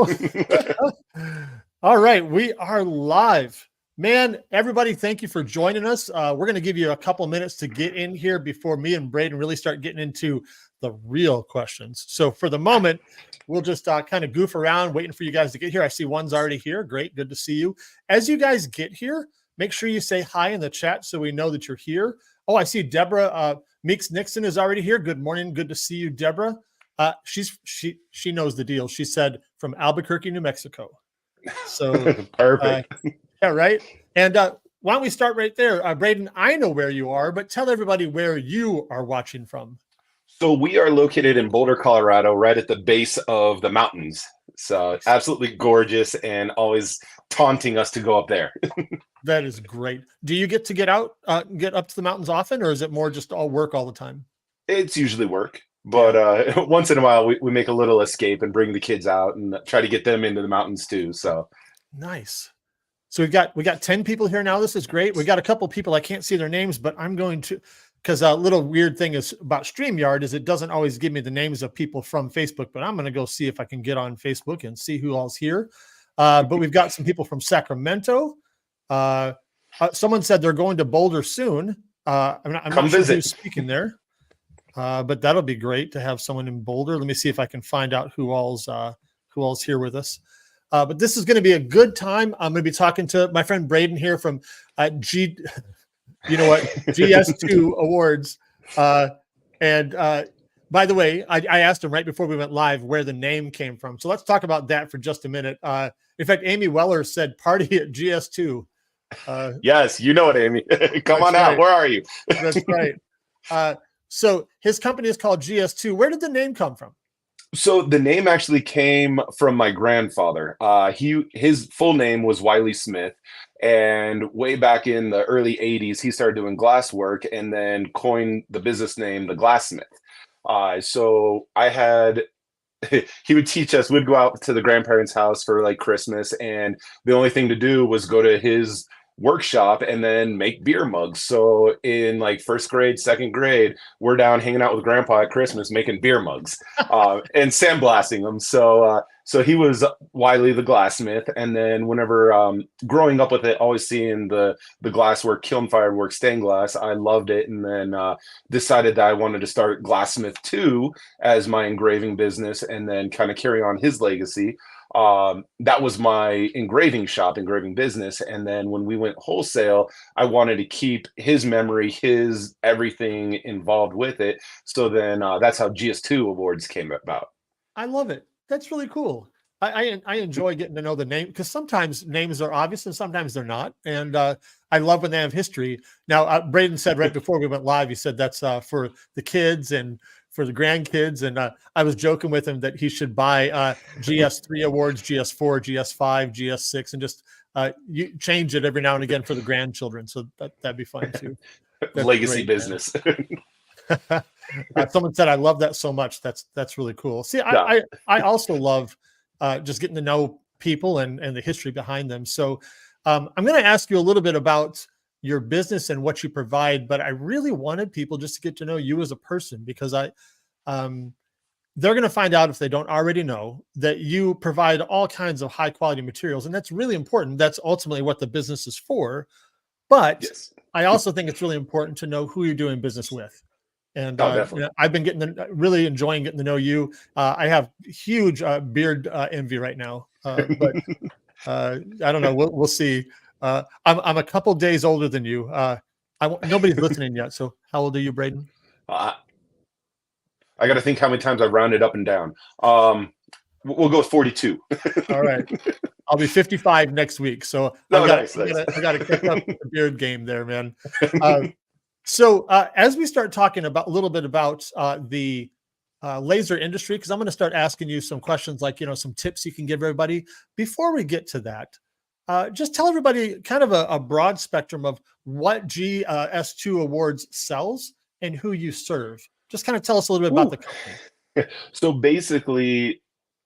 go. All right, we are live. Man, everybody, thank you for joining us. We're going to give you a couple minutes to get in here before me and Braden really start getting into the real questions. So for the moment, we'll just kind of goof around waiting for you guys to get here. I see one's already here. Great. Good to see you. As you guys get here, make sure you say hi in the chat so we know that you're here. Oh, I see Deborah Meeks Nixon is already here. Good morning. Good to see you, Deborah. She knows the deal. She said from Albuquerque, New Mexico. So perfect. Yeah, right. And why don't we start right there? Braden, I know where you are, but tell everybody where you are watching from. So we are located in Boulder, Colorado, right at the base of the mountains. So absolutely gorgeous and always taunting us to go up there. That is great. Do you get to get out, get up to the mountains often, or is it more just all work all the time? It's usually work, but once in a while we make a little escape and bring the kids out and try to get them into the mountains too. So nice. So we got 10 people here now. This is great. We got a couple people, I can't see their names, but I'm going to, because a little weird thing is about StreamYard is it doesn't always give me the names of people from Facebook, but I'm going to go see if I can get on Facebook and see who all's here. But we've got some people from Sacramento. Someone said they're going to Boulder soon. I'm not sure who's speaking there, but that'll be great to have someone in Boulder. Let me see if I can find out who all's here with us. But this is going to be a good time. I'm going to be talking to my friend Braden here from GS2 Awards. And by the way, I asked him right before we went live where the name came from. So let's talk about that for just a minute. In fact, Amy Weller said party at GS2. Yes, you know it, Amy. Come on out. Where are you? That's right. So his company is called GS2. Where did the name come from? So the name actually came from my grandfather. His full name was Wiley Smith, and way back in the early 80s, he started doing glass work and then coined the business name the Glassmith. So I had he would teach us. We'd go out to the grandparents' house for like Christmas, and the only thing to do was go to his workshop and then make beer mugs. So in like first grade, second grade, we're down hanging out with grandpa at Christmas making beer mugs and sandblasting them. So he was Wiley the Glassmith. And then whenever growing up with it, always seeing the glasswork, kiln fired work, stained glass, I loved it. And then decided that I wanted to start Glassmith 2 as my engraving business and then kind of carry on his legacy. That was my engraving business. And then when we went wholesale, I wanted to keep his memory, his everything involved with it. So then that's how GS2 Awards came about. I love it. That's really cool. I enjoy getting to know the name because sometimes names are obvious and sometimes they're not. And I love when they have history. Now, Braden said right before we went live, he said that's for the kids and for the grandkids. And I was joking with him that he should buy GS3 awards, GS4, GS5, GS6, and just you change it every now and again for the grandchildren. So that'd be fun too. That's legacy great, business. Someone said, I love that so much. That's really cool. See, I also love just getting to know people and the history behind them. So I'm going to ask you a little bit about your business and what you provide, but I really wanted people just to get to know you as a person because they're going to find out if they don't already know that you provide all kinds of high quality materials. And that's really important. That's ultimately what the business is for. But yes. I also think it's really important to know who you're doing business with. And I've been really enjoying getting to know you. I have huge beard envy right now, but I don't know. We'll see. I'm a couple days older than you. Nobody's listening yet. So how old are you, Braden? I got to think how many times I've rounded up and down. We'll go with 42. All right. I'll be 55 next week. So I got to catch up the beard game there, man. So as we start talking about a little bit about the laser industry, because I'm going to start asking you some questions like, some tips you can give everybody. Before we get to that, just tell everybody kind of a broad spectrum of what GS2 Awards sells and who you serve. Just kind of tell us a little bit about the company. So basically,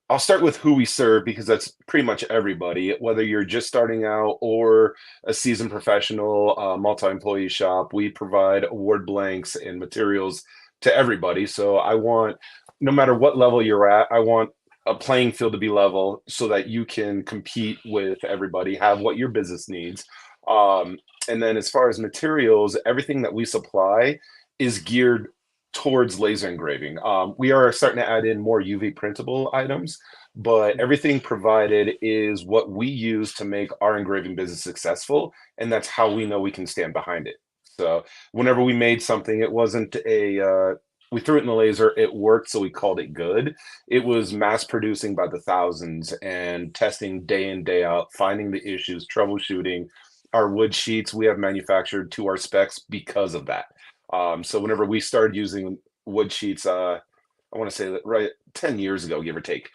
I'll start with who we serve because that's pretty much everybody, whether you're just starting out or a seasoned professional, multi-employee shop. We provide award blanks and materials to everybody. So I want, no matter what level you're at, I want a playing field to be level so that you can compete with everybody, have what your business needs. Um, and then as far as materials, everything that we supply is geared towards laser engraving. We are starting to add in more UV printable items, but everything provided is what we use to make our engraving business successful. And that's how we know we can stand behind it. So whenever we made something, it wasn't we threw it in the laser, it worked, so we called it good. It was mass producing by the thousands and testing day in, day out, finding the issues, troubleshooting. Our wood sheets we have manufactured to our specs because of that. So whenever we started using wood sheets, I want to say that right 10 years ago, give or take,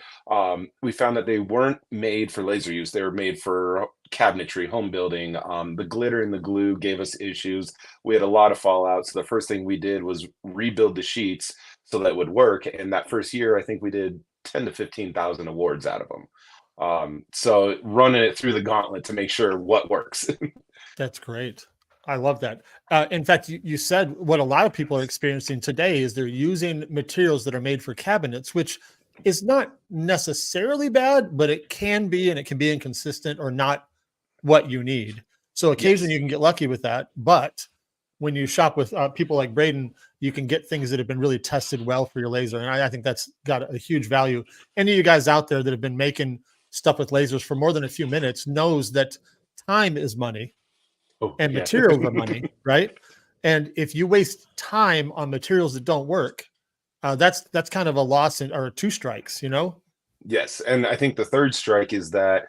we found that they weren't made for laser use. They were made for cabinetry, home building. The glitter and the glue gave us issues. We had a lot of fallout. So the first thing we did was rebuild the sheets so that would work. And that first year, I think we did 10 to 15,000 awards out of them. So running it through the gauntlet to make sure what works. That's great. I love that. In fact, you said what a lot of people are experiencing today is they're using materials that are made for cabinets, which is not necessarily bad, but it can be, and it can be inconsistent or not what you need. So occasionally Yes. you can get lucky with that. But when you shop with people like Braden, you can get things that have been really tested well for your laser. And I think that's got a huge value. Any of you guys out there that have been making stuff with lasers for more than a few minutes knows that time is money. Oh, And yeah. materials are money, right? And if you waste time on materials that don't work, that's kind of a loss or two strikes, you know? Yes. And I think the third strike is that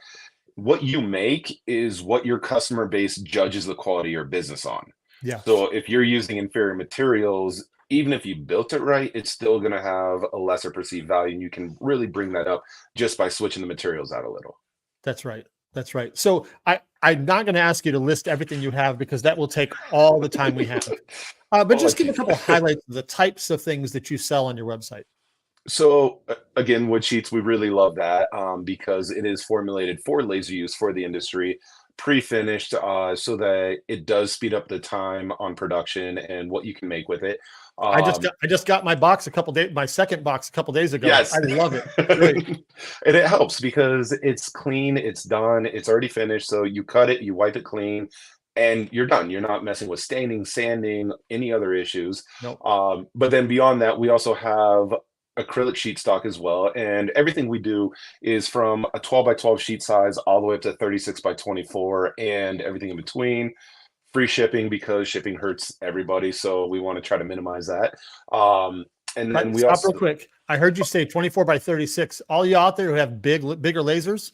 what you make is what your customer base judges the quality of your business on. Yes, So if you're using inferior materials, even if you built it right, it's still going to have a lesser perceived value. And you can really bring that up just by switching the materials out a little. that's right. That's right. So I'm not going to ask you to list everything you have because that will take all the time we have. But I'll just let give you. a couple highlights of the types of things that you sell on your website. So again, wood sheets, we really love that because it is formulated for laser use for the industry, pre-finished, so that it does speed up the time on production and what you can make with it. I just got my box my second box a couple days ago. I Yes. love it. It's great. And it helps because it's clean, it's done, it's already finished. So you cut it, you wipe it clean, and you're done. You're not messing with staining, sanding, any other issues. Nope. But then beyond that, we also have acrylic sheet stock as well. And everything we do is from a 12 by 12 sheet size all the way up to 36 by 24 and everything in between. Free shipping because shipping hurts everybody. So we want to try to minimize that. And then we Stop real also quick. I heard you say 24 by 36. All you out there who have bigger lasers,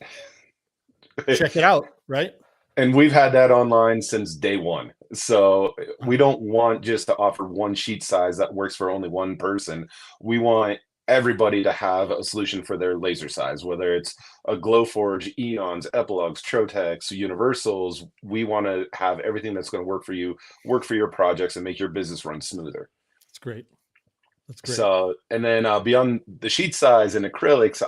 check it out, right? and we've had that online since day one. So we don't want just to offer one sheet size that works for only one person. We want everybody to have a solution for their laser size, whether it's a Glowforge, Eons, Epilogues, Trotex, Universals. We want to have everything that's going to work for you, work for your projects, and make your business run smoother. That's great. That's great. So, and then beyond the sheet size and acrylics,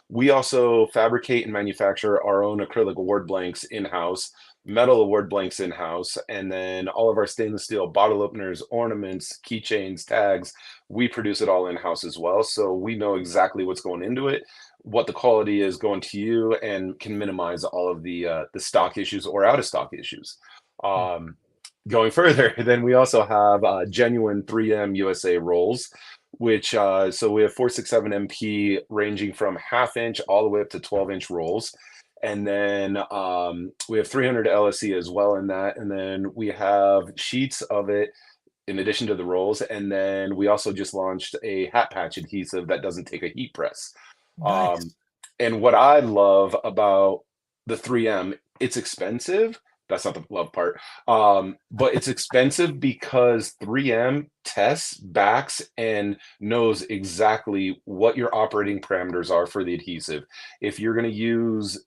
we also fabricate and manufacture our own acrylic award blanks in-house, metal award blanks in-house, and then all of our stainless steel bottle openers, ornaments, keychains, tags, we produce it all in-house as well. So we know exactly what's going into it, what the quality is going to you, and can minimize all of the stock issues or out of stock issues. Going further, then we also have genuine 3M USA rolls, which so we have 467 MP ranging from ½ inch all the way up to 12-inch rolls. And then we have 300 LSE as well in that. And then we have sheets of it in addition to the rolls. And then we also just launched a hat patch adhesive that doesn't take a heat press. Nice. And what I love about the 3M, it's expensive. That's not the love part. But it's expensive because 3M tests, backs, and knows exactly what your operating parameters are for the adhesive. If you're going to use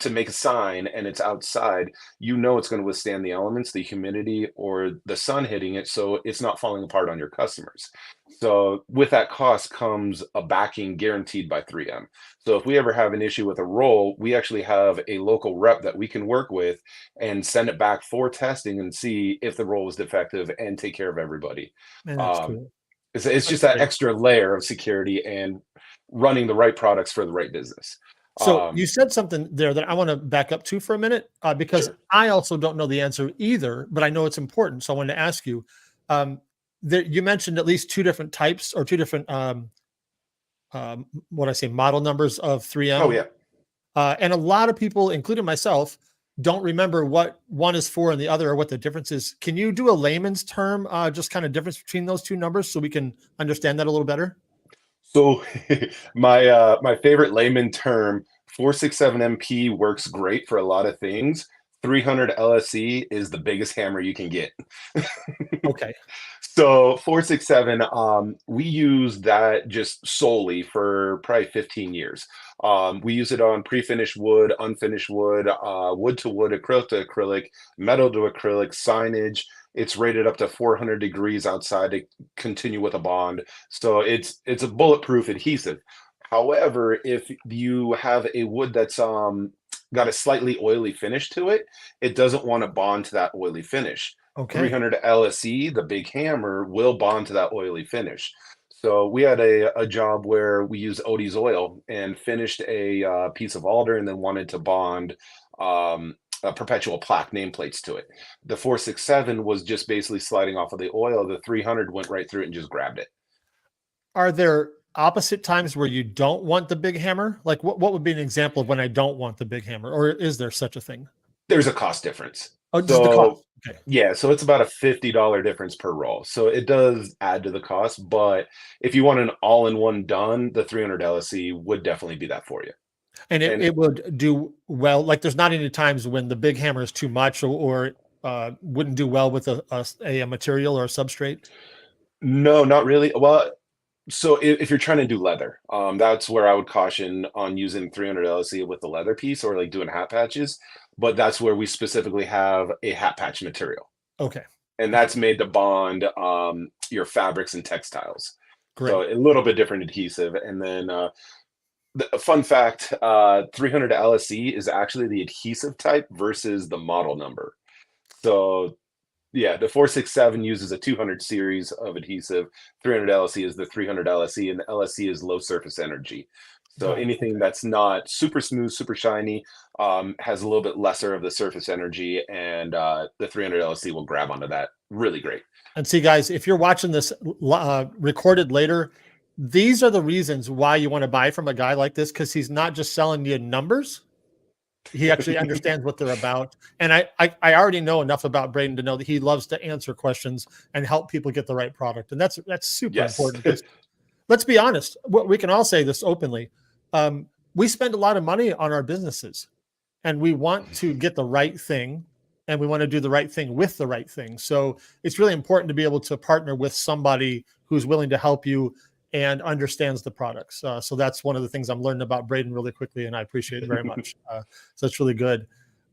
to make a sign and it's outside, you know it's going to withstand the elements, the humidity, or the sun hitting it, so it's not falling apart on your customers. So with that cost comes a backing guaranteed by 3M. So if we ever have an issue with a roll, we actually have a local rep that we can work with and send it back for testing and see if the roll was defective and take care of everybody. Man, that's Um, cool. it's That's just that great. extra layer of security, and running the right products for the right business. So you said something there that I want to back up to for a minute, because Sure. I also don't know the answer either, but I know it's important. So I wanted to ask you. Um, you mentioned at least two different types or two different what I say model numbers of Oh 3M, yeah. and a lot of people, including myself, don't remember what one is for and the other, or what the difference is. Can you do a layman's term, just kind of difference between those two numbers so we can understand that a little better? So my favorite layman term, 467 MP works great for a lot of things. 300 LSE is the biggest hammer you can get. Okay. So 467, we use that just solely for probably 15 years. We use it on pre-finished wood, unfinished wood, wood to wood, acrylic to acrylic, metal to acrylic, signage. It's rated up to 400 degrees outside to continue with a bond. So it's a bulletproof adhesive. However, if you have a wood that's got a slightly oily finish to it, it doesn't want to bond to that oily finish. Okay. 300 LSE, the big hammer, will bond to that oily finish. So we had a job where we used Odie's oil and finished a piece of alder and then wanted to bond perpetual plaque nameplates to it. The 467 was just basically sliding off of the oil. The 300 went right through it and just grabbed it. Are there opposite times where you don't want the big hammer? Like what would be an example of when I don't want the big hammer, or is there such a thing? There's a cost difference. Oh, just the So cost. Okay. yeah, so it's about a $50 difference per roll. So it does add to the cost, but if you want an all-in-one done, the 300 LSE would definitely be that for you. And And it would do well. Like there's not any times when the big hammer is too much, or wouldn't do well with a material or a substrate. no, not really. Well, so if you're trying to do leather, that's where I would caution on using 300 LSE with the leather piece or like doing hat patches. But that's where we specifically have a hat patch material, Okay. and Okay. that's made to bond your fabrics and textiles. So Great. a little bit different adhesive. And then the fun fact, 300 LSE is actually the adhesive type versus the model number. So yeah, the 467 uses a 200 series of adhesive. 300 LSE is the 300 LSE, and the LSE is low surface energy. So Got it. anything Okay. that's not super smooth, super shiny, has a little bit lesser of the surface energy, and the 300 LSE will grab onto that really great. And see, guys, if you're watching this recorded later, these are the reasons why you want to buy from a guy like this, because he's not just selling you numbers. He actually understands what they're about. And I already know enough about Braden to know that he loves to answer questions and help people get the right product. And that's super Yes. important, because let's be honest, we can all say this openly. We spend a lot of money on our businesses, and we want to get the right thing, and we want to do the right thing with the right thing. So it's really important to be able to partner with somebody who's willing to help you and understands the products. So that's one of the things I'm learning about Braden really quickly, and I appreciate it very much. So it's really good.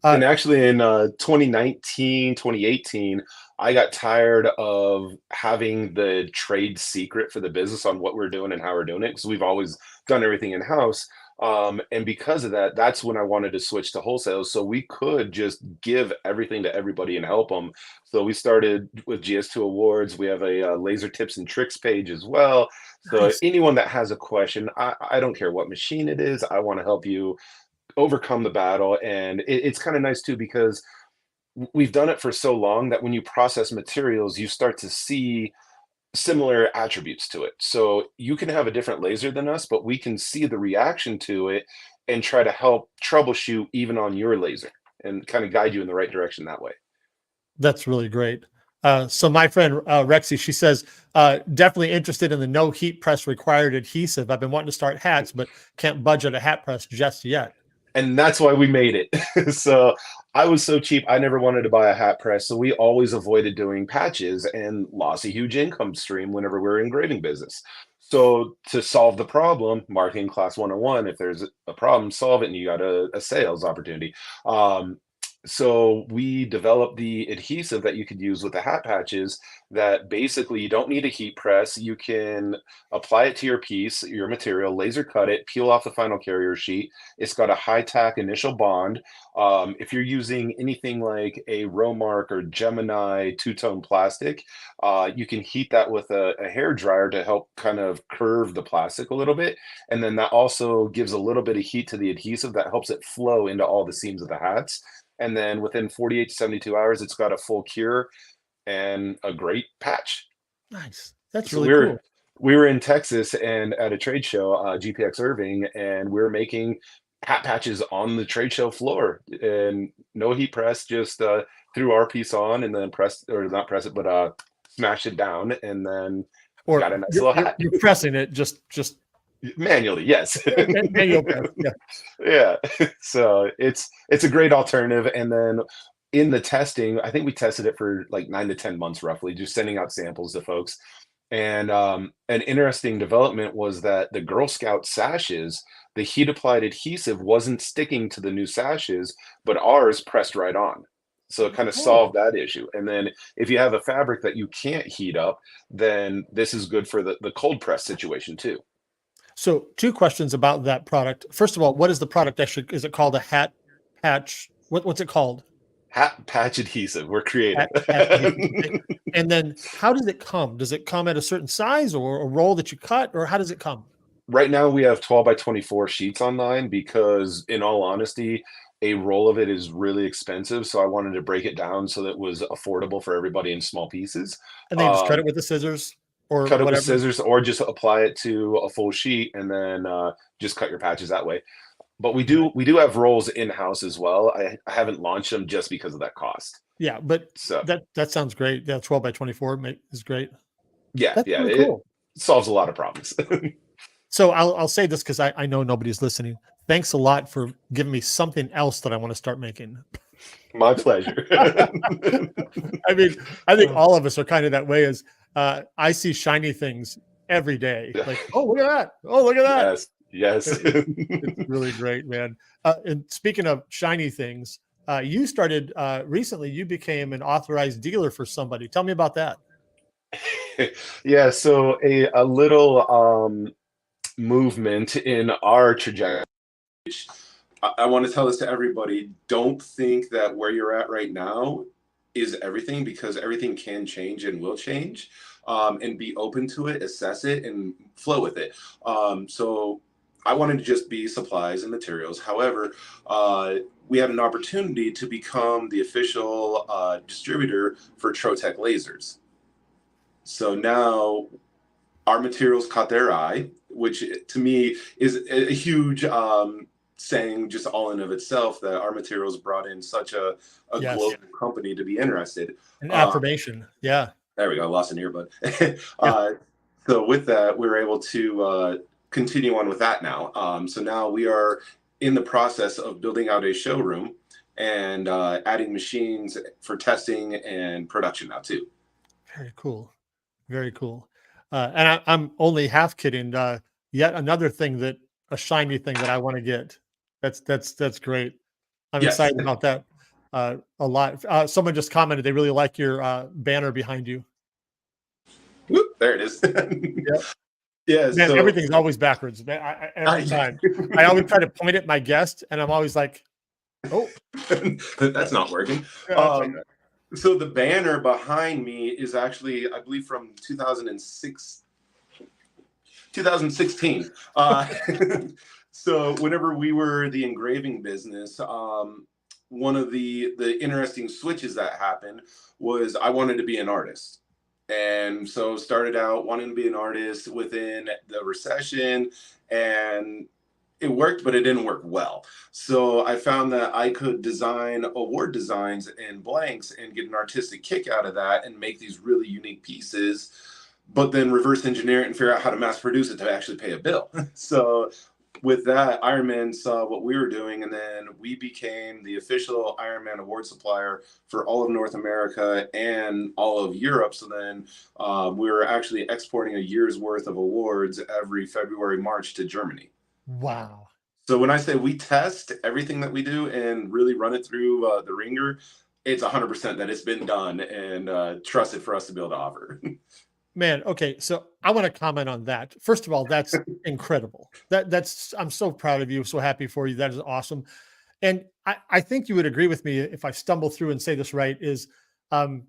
Uh, And actually in 2019, 2018, I got tired of having the trade secret for the business on what we're doing and how we're doing it, because we've always done everything in house. And because of that, that's when I wanted to switch to wholesale, so we could just give everything to everybody and help them. So we started with GS2 Awards. We have a laser tips and tricks page as well. So nice. anyone that has a question, I don't care what machine it is, I want to help you overcome the battle. And it's kind of nice too, because we've done it for so long that when you process materials, you start to see similar attributes to it. So you can have a different laser than us, but we can see the reaction to it and try to help troubleshoot even on your laser and kind of guide you in the right direction that way. That's really great. So my friend Rexy, she says, definitely interested in the no heat press required adhesive. I've been wanting to start hats, but can't budget a hat press just yet. And that's why we made it. So I was so cheap, I never wanted to buy a hat press. So we always avoided doing patches and lost a huge income stream whenever we were engraving business. So to solve the problem, marketing class 101, if there's a problem, solve it, and you got a sales opportunity. So we developed the adhesive that you could use with the hat patches that basically you don't need a heat press. You can apply it to your piece, your material, laser cut it, peel off the final carrier sheet. It's got a high tack initial bond. If you're using anything like a Romark or Gemini two-tone plastic, you can heat that with a hair dryer to help kind of curve the plastic a little bit. And then that also gives a little bit of heat to the adhesive that helps it flow into all the seams of the hats. And then within 48 to 72 hours, it's got a full cure and a great patch. Nice. That's So really cool. we were in Texas and at a trade show, GPX Irving, and we were making hat patches on the trade show floor and no heat press, just threw our piece on and then pressed, or not press it, but smash it down and then Or got a nice little hat. you're pressing it just Manually, yes. manual press. Yeah. Yeah. So it's a great alternative. And then in the testing, I think we tested it for like 9 to 10 months roughly, just sending out samples to folks. And an interesting development was that the Girl Scout sashes, the heat applied adhesive wasn't sticking to the new sashes, but ours pressed right on. So it kind of Oh. solved that issue. And then if you have a fabric that you can't heat up, then this is good for the cold press situation too. So two questions about that product. First of all, what is the product actually? Is it called a hat patch? What's it called? Hat patch adhesive. We're creative. Patch adhesive. Okay. And then how does it come? Does it come at a certain size or a roll that you cut, or how does it come? Right now we have 12 by 24 sheets online because in all honesty, a roll of it is really expensive. So I wanted to break it down so that it was affordable for everybody in small pieces. And then you just cut it with the scissors or Cut it with whatever. scissors or just apply it to a full sheet and then just cut your patches that way. But Right. we do have rolls in-house as well. I haven't launched them just because of that cost. Yeah, but So that sounds great. Yeah, 12 by 24 is great. yeah, That's yeah, really it cool. solves a lot of problems. So I'll say this because I know nobody's listening. Thanks a lot for giving me something else that I want to start making. My pleasure. I mean, I think all of us are kind of that way as I see shiny things every day. Like, oh, look at that. Oh, look at that. Yes, yes. It's really great, man. And speaking of shiny things, you started recently, you became an authorized dealer for somebody. Tell me about that. Yeah, so a little movement in our trajectory. I want to tell this to everybody. Don't think that where you're at right now is everything because everything can change and will change. And be open to it, assess it, and flow with it. So I wanted to just be supplies and materials. However, we had an opportunity to become the official distributor for Trotec lasers. So now our materials caught their eye, which to me is a huge saying just all in of itself that our materials brought in such a Yes. global company to be interested. An Uh, affirmation. Yeah. there we go, I lost an earbud. Yeah. So with that, we were able to continue on with that now. So now we are in the process of building out a showroom and adding machines for testing and production now too. Very cool. Very cool. And I'm only half kidding. Yet another thing that a shiny thing that I want to get. That's great. I'm Yes. excited about that a lot. Someone just commented they really like your banner behind you. Whoop, there it is. Yeah, Yeah, man, so everything's always backwards. Man, every time. I always try to point at my guest, and I'm always like, "Oh, that's not working. yeah, it's like Um, that." so the banner behind me is actually, I believe, from 2006, 2016. So whenever we were the engraving business, one of the interesting switches that happened was I wanted to be an artist. And so started out wanting to be an artist within the recession, and it worked, but it didn't work well. So I found that I could design award designs and blanks and get an artistic kick out of that and make these really unique pieces, but then reverse engineer it and figure out how to mass produce it to actually pay a bill. So with that, Ironman saw what we were doing, and then we became the official Ironman award supplier for all of North America and all of Europe. So then we were actually exporting a year's worth of awards every February, March to Germany. Wow. So when I say we test everything that we do and really run it through the ringer, it's 100% that it's been done and trusted for us to be able to offer. Man, okay, so I want to comment on that. First of all, that's incredible. That's I'm so proud of you, so happy for you. That is awesome. And I think you would agree with me if I stumble through and say this right, is um,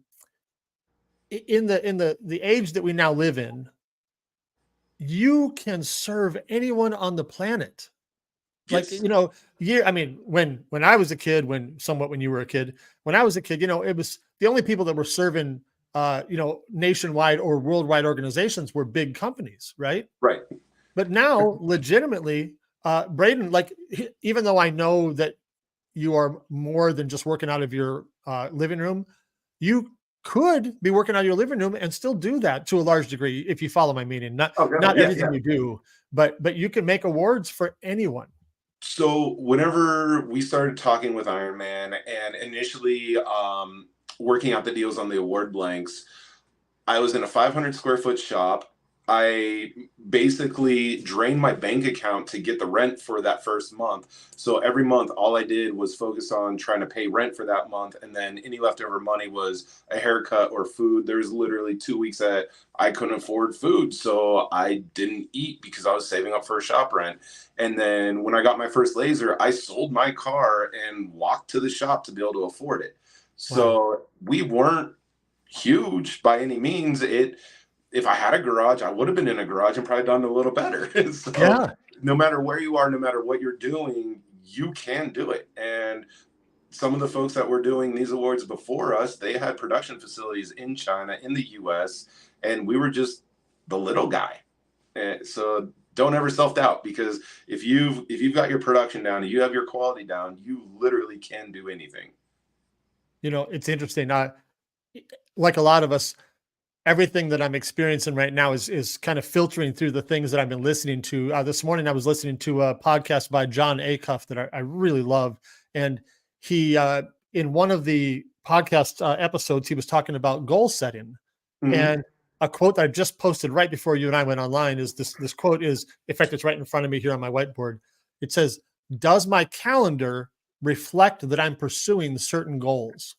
in the age that we now live in, you can serve anyone on the planet. Like, Yes. I mean, when I was a kid, when you were a kid, when I was a kid, it was the only people that were serving nationwide or worldwide organizations were big companies, right? Right. But now, legitimately, Braden, like, even though I know that you are more than just working out of your living room, you could be working out of your living room and still do that to a large degree, if you follow my meaning. Not Oh, not definitely. Yeah, everything yeah. you do, but you can make awards for anyone. So whenever we started talking with Iron Man and initially working out the deals on the award blanks, I was in a 500 square foot shop. I basically drained my bank account to get the rent for that first month. So every month, all I did was focus on trying to pay rent for that month. And then any leftover money was a haircut or food. There was literally 2 weeks that I couldn't afford food. So I didn't eat because I was saving up for a shop rent. And then when I got my first laser, I sold my car and walked to the shop to be able to afford it. Wow. So we weren't huge by any means. If I had a garage, I would have been in a garage and probably done a little better. So Yeah. no matter where you are, no matter what you're doing, you can do it. And some of the folks that were doing these awards before us, they had production facilities in China, in the US, and we were just the little guy. And so don't ever self-doubt, because if you've got your production down and you have your quality down, you literally can do anything. It's interesting. Like a lot of us, everything that I'm experiencing right now is kind of filtering through the things that I've been listening to. This morning, I was listening to a podcast by John Acuff that I really love, and he in one of the podcast episodes, he was talking about goal setting, Mm-hmm. and a quote that I just posted right before you and I went online is this. This quote is, in fact, it's right in front of me here on my whiteboard. It says, "Does my calendar reflect that I'm pursuing certain goals?"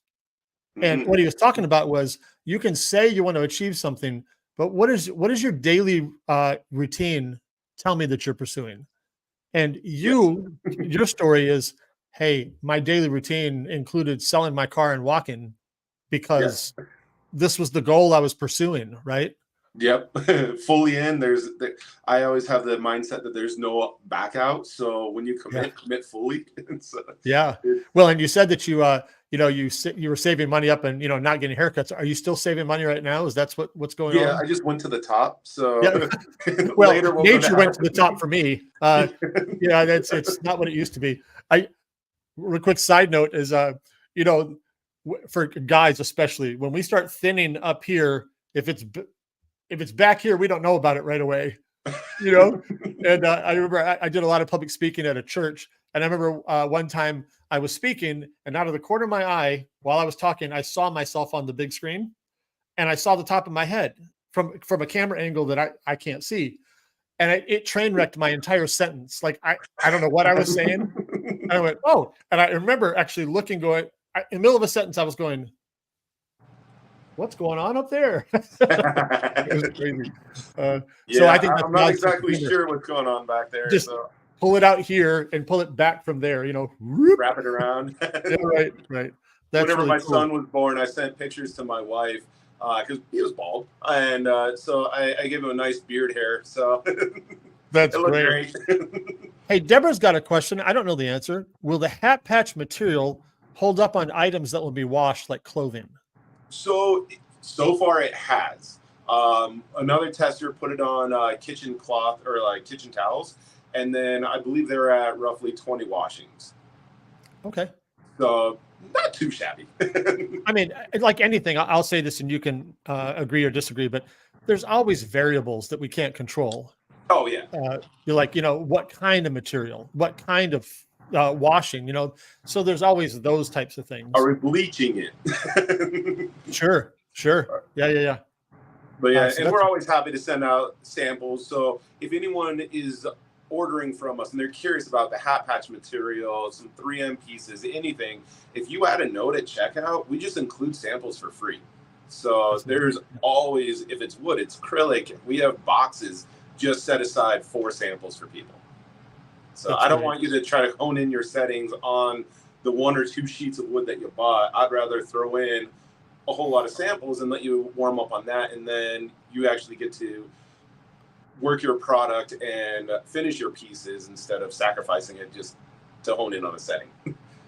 And Mm-hmm. what he was talking about was, you can say you want to achieve something, but what is your daily routine tell me that you're pursuing? And Yes. your story is, hey, my daily routine included selling my car and walking Yes. because this was the goal I was pursuing, right? Yep. Fully in. I always have the mindset that there's no back out. So when you Yeah. commit fully. So Yeah. it, Well, and you said that you were saving money up and not getting haircuts. Are you still saving money right now? Is that's what's going yeah, on? I just went to the top. Yeah. So Well, later we'll go nature down. went to the top for me. Yeah, it's not what it used to be. I Real quick side note is you know, for guys especially, when we start thinning up here, if it's back here, we don't know about it right away. You know, and I remember I did a lot of public speaking at a church, and I remember one time I was speaking, and out of the corner of my eye, while I was talking, I saw myself on the big screen, and I saw the top of my head from a camera angle that I can't see, and it train wrecked my entire sentence. Like I don't know what I was saying. I went, oh, and I remember actually looking, going in the middle of a sentence, I was going, "What's going on up there?" It was crazy. So I Yeah, think that's I'm not God's sense of exactly humor. sure what's going on back there. Just So pull it out here and pull it back from there. Whoop. wrap it around. Yeah, right, right. That's Whenever really my cool. son was born, I sent pictures to my wife because he was bald, and so I gave him a nice beard hair. So it That's looked great. great. Hey, Deborah's got a question. I don't know the answer. Will the hat patch material hold up on items that will be washed, like clothing? So far it has. Another tester put it on kitchen cloth or like kitchen towels, and then I believe they're at roughly 20 washings. Okay. So not too shabby. I mean, like anything, I'll say this, and you can agree or disagree, but there's always variables that we can't control. Oh yeah. You're like, what kind of material, what kind of washing, so there's always those types of things. Are we bleaching it? Sure. Yeah. But yeah, So and that's we're always happy to send out samples. So if anyone is ordering from us and they're curious about the hat patch material, some 3M pieces, anything, if you add a note at checkout, we just include samples for free. So there's always, if it's wood, it's acrylic, we have boxes just set aside for samples for people. So I don't want you to try to hone in your settings on the 1 or 2 sheets of wood that you bought. I'd rather throw in a whole lot of samples and let you warm up on that, and then you actually get to work your product and finish your pieces instead of sacrificing it just to hone in on a setting.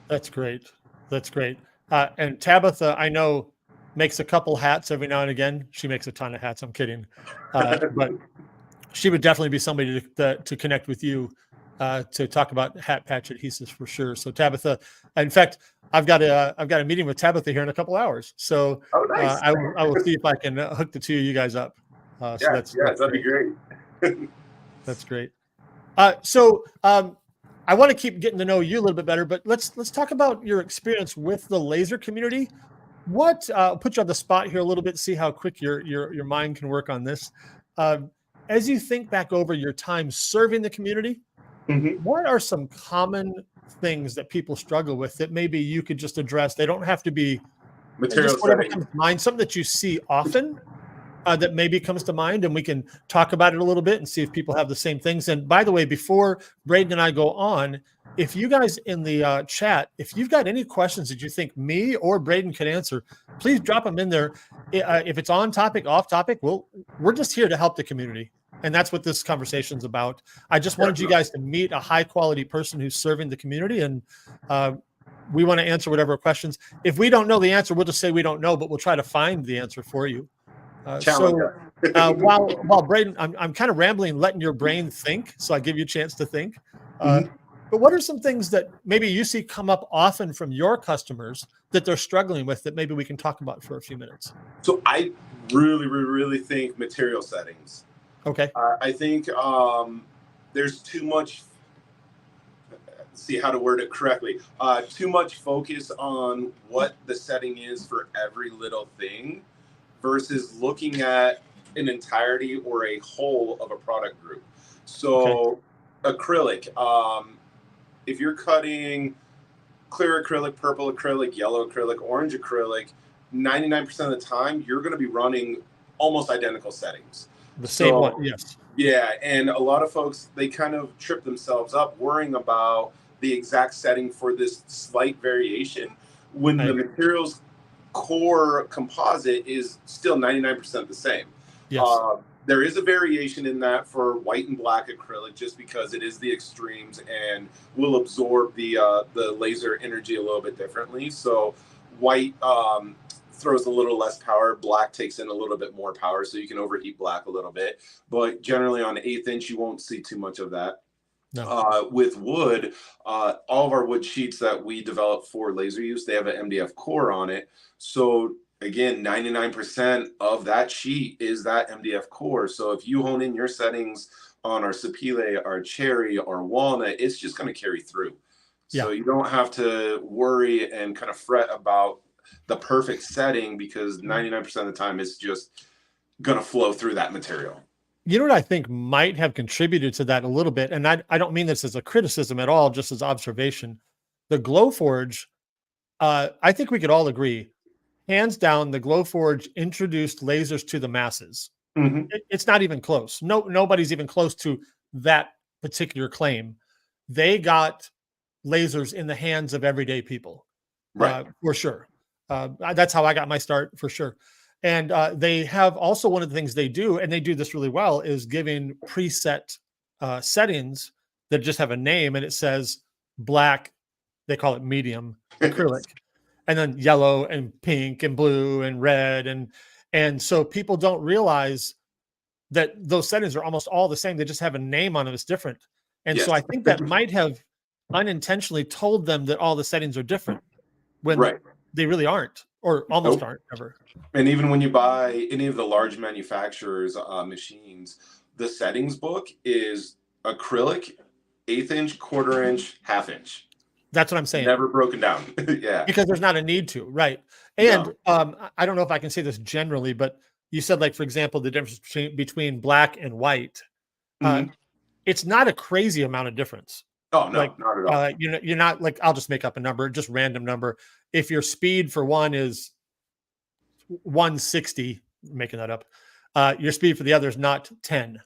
That's great. That's great. And Tabitha, I know, makes a couple hats every now and again. She makes a ton of hats. I'm kidding. But she would definitely be somebody to connect with you to talk about hat patch adhesives for sure. So Tabitha, in fact, I've got a meeting with Tabitha here in a couple hours. So nice. I will see if I can hook the 2 of you guys up. That's that'd be great. That's great. So I want to keep getting to know you a little bit better, but let's talk about your experience with the laser community. What I'll put you on the spot here a little bit, see how quick your mind can work on this. As you think back over your time serving the community, what are some common things that people struggle with that maybe you could just address? They don't have to be material just whatever setting. comes to mind, something that you see often that maybe comes to mind, and we can talk about it a little bit and see if people have the same things. And by the way, before Braden and I go on, if you guys in the chat, if you've got any questions that you think me or Braden could answer, please drop them in there. If it's on topic, off topic, we're just here to help the community. And that's what this conversation is about. I just wanted you guys to meet a high quality person who's serving the community, and we want to answer whatever questions. If we don't know the answer, we'll just say we don't know, but we'll try to find the answer for you. While Braden, I'm kind of rambling, letting your brain think, so I give you a chance to think. But what are some things that maybe you see come up often from your customers that they're struggling with that maybe we can talk about for a few minutes? So I really think material settings. Okay. I think there's too much, see how to word it correctly, too much focus on what the setting is for every little thing versus looking at an entirety or a whole of a product group. So acrylic, if you're cutting clear acrylic, purple acrylic, yellow acrylic, orange acrylic, 99% of the time, you're going to be running almost identical settings. The same one, yes. Yeah, and a lot of folks, they kind of trip themselves up worrying about the exact setting for this slight variation when the material's core composite is still 99% the same. Yes. There is a variation in that for white and black acrylic just because it is the extremes and will absorb the laser energy a little bit differently. So white throws a little less power, black takes in a little bit more power, so you can overheat black a little bit. But generally on 1/8 inch, you won't see too much of that. No. With wood, all of our wood sheets that we develop for laser use, they have an MDF core on it. So again, 99% of that sheet is that MDF core. So if you hone in your settings on our sapele, our cherry, our walnut, it's just going to carry through. Yeah. So you don't have to worry and kind of fret about the perfect setting because 99% of the time it's just going to flow through that material. You know what I think might have contributed to that a little bit, and I don't mean this as a criticism at all, just as observation. The Glowforge, I think we could all agree, hands down, the Glowforge introduced lasers to the masses. It's not even close. Nobody's even close to that particular claim. They got lasers in the hands of everyday people, right? For sure. That's how I got my start, for sure. And they have also, one of the things they do, and they do this really well, is giving preset settings that just have a name, and it says black, they call it medium acrylic, and then yellow and pink and blue and red. And so people don't realize that those settings are almost all the same. They just have a name on them. It's different. And so I think that might have unintentionally told them that all the settings are different when they really aren't, or almost aren't ever. And even when you buy any of the large manufacturers' machines, the settings book is acrylic, 1/8 inch, 1/4 inch, 1/2 inch. That's what I'm saying. Never broken down. Yeah. Because there's not a need to, right? And I don't know if I can say this generally, but you said, like, for example, the difference between black and white. it's not a crazy amount of difference. Oh, no, Like, not at all. you're not like, I'll just make up a number, just random number. If your speed for one is 160, making that up, your speed for the other is not 10.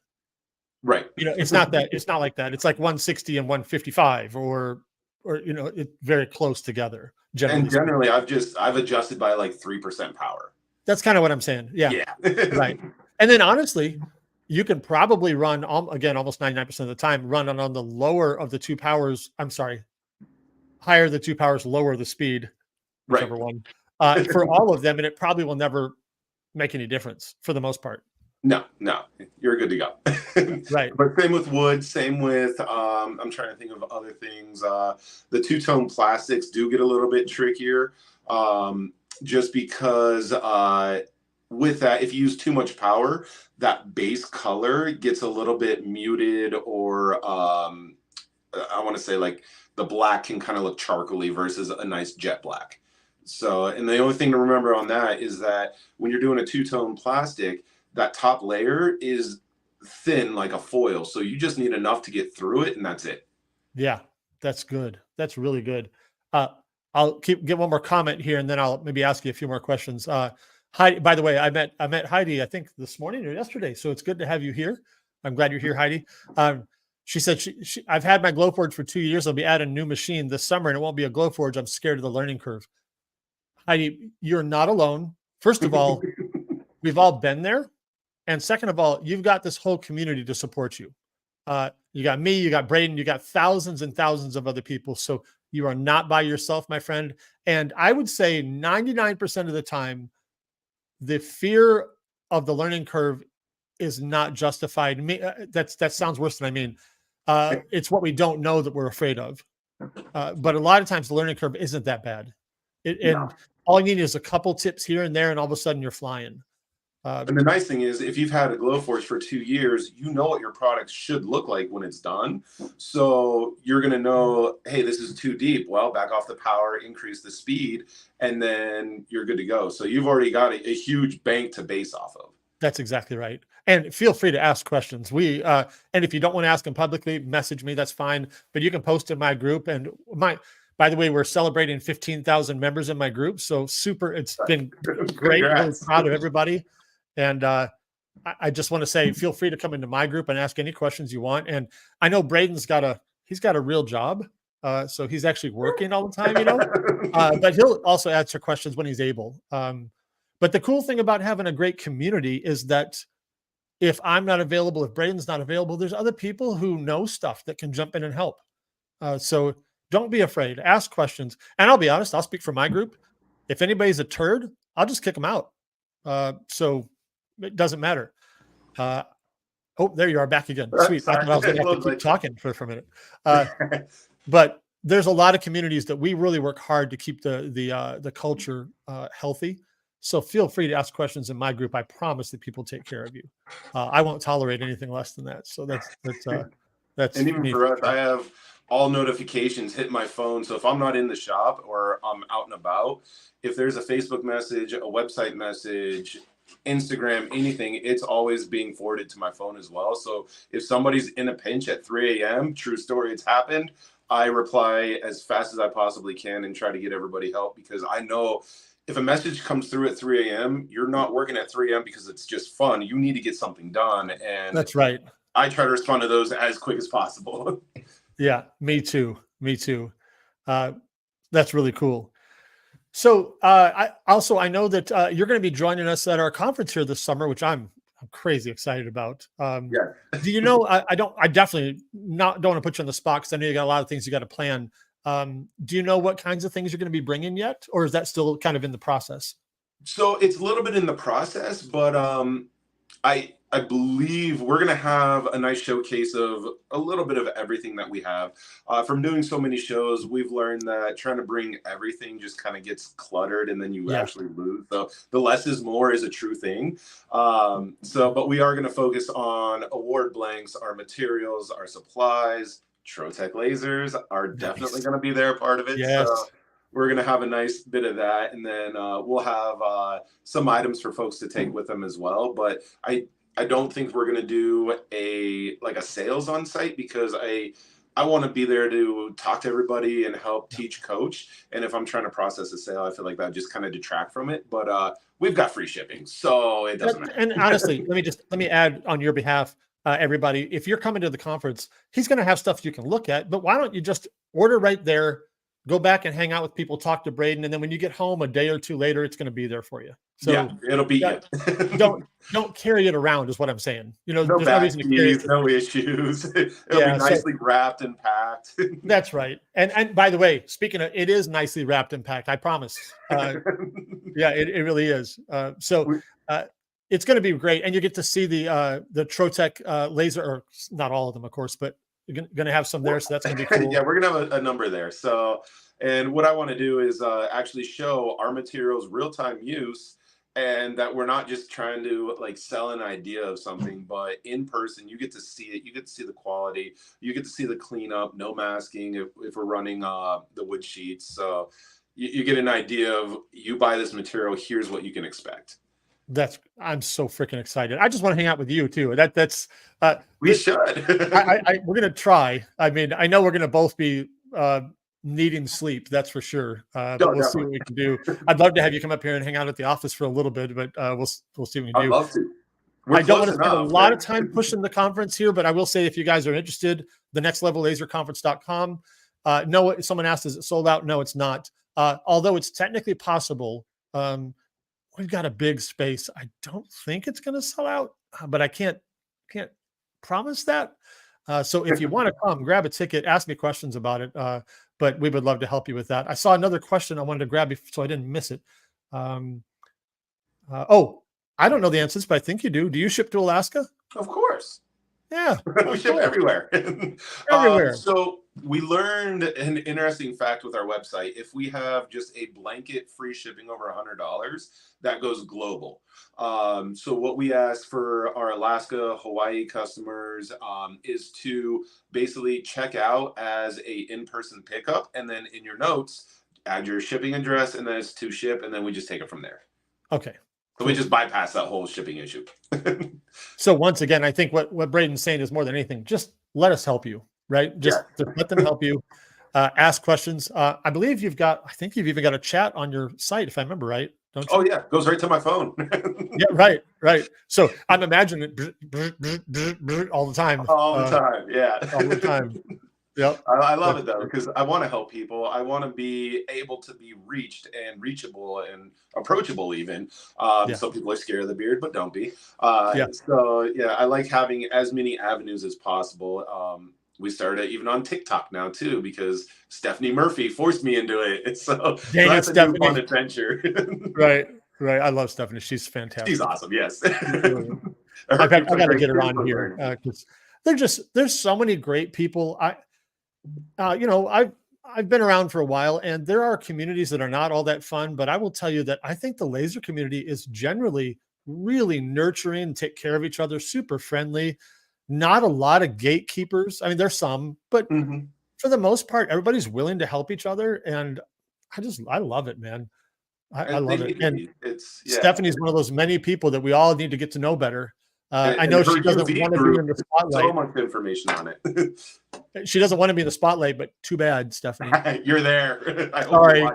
Right. It's not that. It's not like that. It's like 160 and 155, or it's very close together. And Speaking. generally, I've adjusted by like 3% power. That's kind of what I'm saying. Yeah. Yeah. Right. And then honestly, you can probably run again almost 99% of the time run on the lower of the two powers. I'm sorry, higher the two powers, lower the speed, whichever one, for all of them, and it probably will never make any difference for the most part. No, you're good to go. Right. But same with wood, same with, I'm trying to think of other things. The two-tone plastics do get a little bit trickier, just because with that, if you use too much power, that base color gets a little bit muted, or I want to say like the black can kind of look charcoaly versus a nice jet black. So, and the only thing to remember on that is that when you're doing a two-tone plastic, that top layer is thin like a foil. So you just need enough to get through it, and that's it. Yeah, that's good. That's really good. I'll get one more comment here, and then I'll maybe ask you a few more questions. Heidi, by the way, I met Heidi, I think this morning or yesterday. So it's good to have you here. I'm glad you're here, Heidi. She said I've had my Glowforge for 2 years. I'll be adding a new machine this summer, and it won't be a Glowforge. I'm scared of the learning curve. Heidi, you're not alone. First of all, we've all been there. And second of all, you've got this whole community to support you. You got me, you got Braden, you got thousands and thousands of other people. So you are not by yourself, my friend. And I would say 99% of the time, the fear of the learning curve is not justified. That sounds worse than I mean. It's what we don't know that we're afraid of. But a lot of times the learning curve isn't that bad. And all you need is a couple tips here and there, and all of a sudden you're flying. And the nice thing is, if you've had a Glowforge for 2 years, you know what your product should look like when it's done. So you're going to know, hey, this is too deep. Well, back off the power, increase the speed, and then you're good to go. So you've already got a huge bank to base off of. That's exactly right. And feel free to ask questions. And if you don't want to ask them publicly, message me. That's fine. But you can post in my group. And by the way, we're celebrating 15,000 members in my group. So super. It's been great. Really proud of everybody. And I just want to say, feel free to come into my group and ask any questions you want. And I know Braden's got a real job. So he's actually working all the time, but he'll also answer questions when he's able. But the cool thing about having a great community is that if I'm not available, if Braden's not available, there's other people who know stuff that can jump in and help. So don't be afraid. Ask questions. And I'll be honest, I'll speak for my group. If anybody's a turd, I'll just kick them out. So it doesn't matter. Oh, there you are, back again. Sweet. I thought I was going to have to keep talking for a minute. But there's a lot of communities that we really work hard to keep the culture healthy. So feel free to ask questions in my group. I promise that people take care of you. I won't tolerate anything less than that. So that's and even for us, I have all notifications hit my phone. So if I'm not in the shop or I'm out and about, if there's a Facebook message, a website message, Instagram, anything, it's always being forwarded to my phone as well. So if somebody's in a pinch at 3 a.m., true story, it's happened, I reply as fast as I possibly can and try to get everybody help, because I know if a message comes through at 3 a.m., you're not working at 3 a.m. because it's just fun. You need to get something done. And that's right. I try to respond to those as quick as possible. Yeah, me too. That's really cool. So I know that you're going to be joining us at our conference here this summer, which I'm crazy excited about. Yeah. Do you know, I definitely don't want to put you on the spot because I know you got a lot of things you got to plan. Do you know what kinds of things you're going to be bringing yet? Or is that still kind of in the process? So it's a little bit in the process, but I believe we're going to have a nice showcase of a little bit of everything that we have. From doing so many shows, we've learned that trying to bring everything just kind of gets cluttered and then you actually lose. So the less is more is a true thing. But we are going to focus on award blanks, our materials, our supplies. Trotec lasers are definitely going to be there, part of it. Yes. So we're going to have a nice bit of that. And then we'll have some items for folks to take with them as well. But I don't think we're gonna do a sales on site, because I want to be there to talk to everybody and help teach coach. And if I'm trying to process a sale, I feel like that just kind of detract from it. But we've got free shipping, so it doesn't matter. And honestly, let me add on your behalf, everybody, if you're coming to the conference, he's going to have stuff you can look at, but why don't you just order right there, go back and hang out with people, talk to Braden, and then when you get home a day or two later, it's going to be there for you. So yeah, it'll be you. don't carry it around is what I'm saying. No there's no reason to carry it. no issues. It'll be nicely wrapped and packed. That's right. And by the way, speaking of, it is nicely wrapped and packed. I promise. Yeah, it really is. It's going to be great, and you get to see the Trotec laser, or not all of them, of course, but you're going to have some there, so that's going to be cool. Yeah, we're going to have a number there. So, and what I want to do is actually show our materials real-time use, and that we're not just trying to like sell an idea of something, but in person, you get to see it. You get to see the quality. You get to see the cleanup, no masking if we're running the wood sheets. So you get an idea of, you buy this material, here's what you can expect. I'm so freaking excited. I just want to hang out with you too. We should. We're gonna try. I mean, I know we're gonna both be needing sleep. That's for sure. But we'll see what we can do. I'd love to have you come up here and hang out at the office for a little bit, but we'll see what we can do. I'd love to. I don't want to spend a lot of time pushing the conference here, but I will say, if you guys are interested, the nextlevellaserconference.com. No, someone asked, is it sold out? No, it's not. Although it's technically possible. We've got a big space. I don't think it's going to sell out, but I can't promise that. So if you want to come, grab a ticket, ask me questions about it. But we would love to help you with that. I saw another question I wanted to grab so I didn't miss it. I don't know the answers, but I think you do. Do you ship to Alaska? Of course. Yeah. We ship everywhere. Everywhere. So we learned an interesting fact with our website. If we have just a blanket free shipping over $100, that goes global. So what we ask for our Alaska, Hawaii customers is to basically check out as a in-person pickup, and then in your notes, add your shipping address, and then it's to ship, and then we just take it from there. Okay. So we just bypass that whole shipping issue. So once again, I think what Braden's saying is, more than anything, just let us help you, right? Just let them help you. Ask questions. I believe I think you've even got a chat on your site, if I remember right. Don't you? Oh yeah, goes right to my phone. Yeah, right. So I'm imagining it all the time. All the time, yeah. All the time. Yep. I love it though, because I want to help people. I want to be able to be reached and reachable and approachable even. Some people are scared of the beard, but don't be. So yeah, I like having as many avenues as possible. We started even on TikTok now too, because Stephanie Murphy forced me into it. So that's a new fun adventure. Right. I love Stephanie. She's fantastic. She's awesome. Yes. I got to get her on here because there's so many great people. I've been around for a while, and there are communities that are not all that fun, but I will tell you that I think the laser community is generally really nurturing, take care of each other, super friendly, not a lot of gatekeepers. I mean, there's some, but for the most part, everybody's willing to help each other. And I love it, man. I love it. And Stephanie's one of those many people that we all need to get to know better. I know she doesn't want to be in the spotlight. So much information on it. She doesn't want to be in the spotlight, but too bad, Stephanie. You're there. Sorry.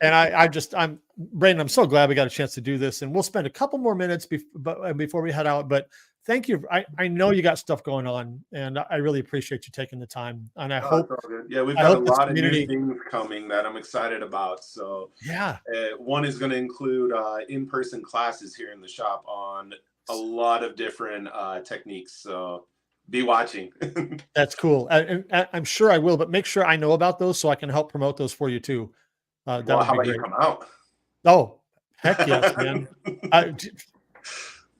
And I'm Braden. I'm so glad we got a chance to do this, and we'll spend a couple more minutes before we head out. But thank you. I know you got stuff going on, and I really appreciate you taking the time. And I hope, we've got a lot of new things coming that I'm excited about. So one is going to include in-person classes here in the shop on a lot of different techniques. So be watching. That's cool. And I'm sure I will, but make sure I know about those so I can help promote those for you too. How about you come out? Oh, heck yes, man.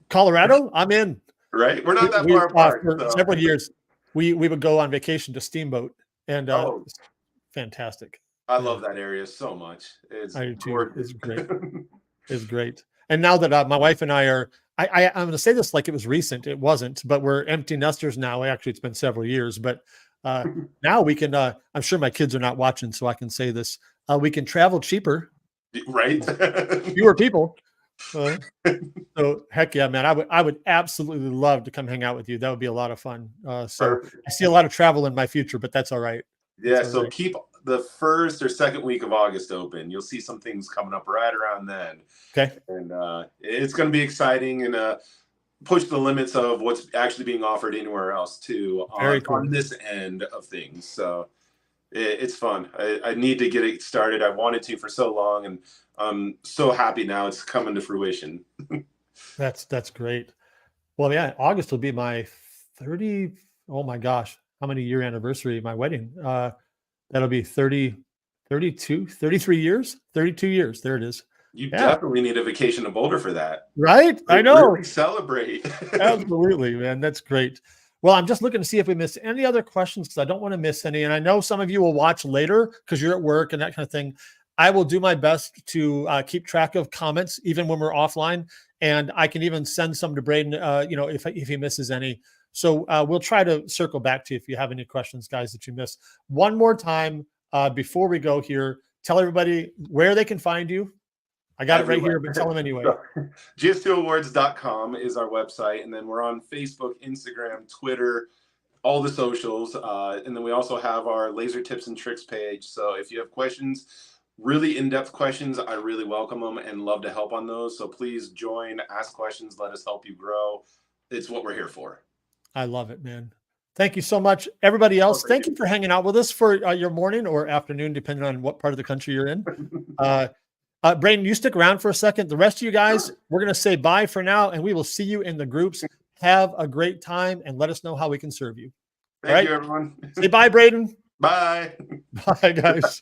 Colorado, I'm in. Right? We're not that far apart. For several years, we would go on vacation to Steamboat, and it's fantastic. I love that area so much. I do too. It's great. It's great. And now that my wife and I are, I'm going to say this like it was recent. It wasn't, but we're empty nesters now. Actually, it's been several years, but now we can, I'm sure my kids are not watching, so I can say this. We can travel cheaper. Right. Fewer people. Uh, so heck yeah, man. I would absolutely love to come hang out with you. That would be a lot of fun. So Perfect. I see a lot of travel in my future, but that's all right. Yeah, That's all so right. keep the first or second week of August open. You'll see some things coming up right around then. Okay. And it's going to be exciting and push the limits of what's actually being offered anywhere else too Very cool. on this end of things. So it's fun. I need to get it started. I've wanted to for so long, and I'm so happy now it's coming to fruition. That's great. Well, yeah, August will be my 30. Oh my gosh, how many year anniversary of my wedding? That'll be 30, 32, 33 years, 32 years. There it is. You Yeah. definitely need a vacation to Boulder for that. Right. I know. Really celebrate. Absolutely, man. That's great. Well, I'm just looking to see if we missed any other questions because I don't want to miss any. And I know some of you will watch later because you're at work and that kind of thing. I will do my best to keep track of comments even when we're offline, and I can even send some to Braden. If he misses any. So we'll try to circle back to you if you have any questions, guys, that you missed. One more time before we go here, tell everybody where they can find you. I got it right here, but tell them anyway. GS2awards.com is our website. And then we're on Facebook, Instagram, Twitter, all the socials. And then we also have our laser tips and tricks page. So if you have questions, really in-depth questions, I really welcome them and love to help on those. So please join, ask questions, let us help you grow. It's what we're here for. I love it, man. Thank you so much. Everybody else, thank you for hanging out with us for your morning or afternoon, depending on what part of the country you're in. Braden, you stick around for a second. The rest of you guys, we're going to say bye for now, and we will see you in the groups. Have a great time, and let us know how we can serve you. Thank you, everyone. Say bye, Braden. Bye. Bye, guys.